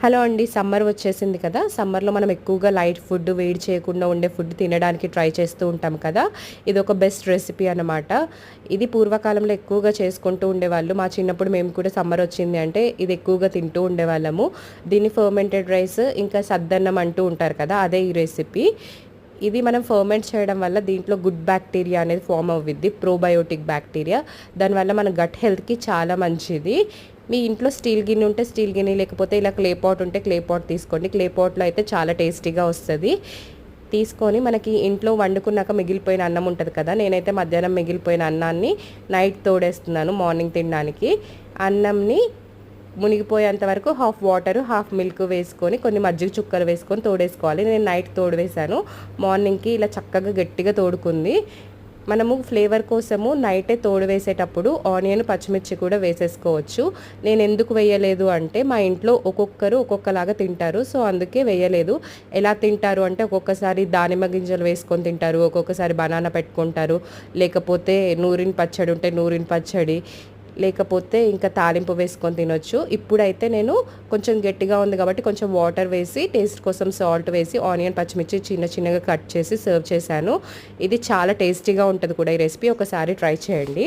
Hello అండి. Summer వచ్చేసింది కదా! సమ్మర్‌లో మనం ఎక్కువగా లైట్ ఫుడ్, వేడి చేయకుండా ఉండే ఫుడ్ తినడానికి ట్రై చేస్తూ ఉంటాం కదా! ఇదొక బెస్ట్ రెసిపీ అనమాట. ఇది పూర్వకాలంలో ఎక్కువగా చేసుకుంటూ ఉండేవాళ్ళు. మా చిన్నప్పుడు మేము కూడా సమ్మర్ వచ్చింది అంటే ఇది ఎక్కువగా తింటూ ఉండేవాళ్ళము. దీన్ని ఫర్మెంటెడ్ రైస్ ఇంకా సద్దన్నం అంటూ ఉంటారు కదా! అదే ఈ రెసిపీ. ఇది మనం ఫర్మెంట్ చేయడం వల్ల దీంట్లో గుడ్ బ్యాక్టీరియా అనేది ఫార్మ్ అవుద్ది. Probiotic bacteria. దానివల్ల మన గట్ హెల్త్‌కి చాలా మంచిది. మీ ఇంట్లో స్టీల్ గిన్నె ఉంటే స్టీల్ గిన్నె, లేకపోతే ఇలా క్లే పాట్ ఉంటే క్లే పాట్ తీసుకోండి. క్లే పాట్‌లో అయితే చాలా టేస్టీగా వస్తది. తీసుకొని మనకి ఇంట్లో వండుకున్నాక మిగిలిపోయిన అన్నం ఉంటది కదా! నేనైతే మధ్యాహ్నం మిగిలిపోయిన అన్నాన్ని నైట్ తోడేస్తున్నాను మార్నింగ్ తినడానికి. అన్నంని మునిగిపోయేంత వరకు హాఫ్ వాటర్, హాఫ్ మిల్క్ వేసుకొని కొన్ని మజ్జిగ చుక్కలు వేసుకొని తోడేసుకోవాలి. నేను నైట్ తోడు మార్నింగ్‌కి ఇలా చక్కగా గట్టిగా తోడుకుంది. మనము ఫ్లేవర్ కోసము నైటే తోడు వేసేటప్పుడు ఆనియన్, పచ్చిమిర్చి కూడా వేసేసుకోవచ్చు. నేను ఎందుకు వేయలేదు అంటే మా ఇంట్లో ఒక్కొక్కరు ఒక్కొక్కలాగా తింటారు. సో, అందుకే వేయలేదు. ఎలా తింటారు అంటే ఒక్కొక్కసారి దానిమ్మ గింజలు వేసుకొని తింటారు. ఒక్కొక్కసారి బనానా పెట్టుకుంటారు. లేకపోతే నూరిన పచ్చడి ఉంటే నూరిన పచ్చడి, లేకపోతే ఇంకా తాలింపు వేసుకొని తినొచ్చు. ఇప్పుడైతే నేను కొంచెం గట్టిగా ఉంది కాబట్టి కొంచెం వాటర్ వేసి, టేస్ట్ కోసం సాల్ట్ వేసి, ఆనియన్, పచ్చిమిర్చి చిన్న చిన్నగా కట్ చేసి సర్వ్ చేశాను. ఇది చాలా టేస్టీగా ఉంటది కూడా ఈ రెసిపీ. ఒకసారి ట్రై చేయండి.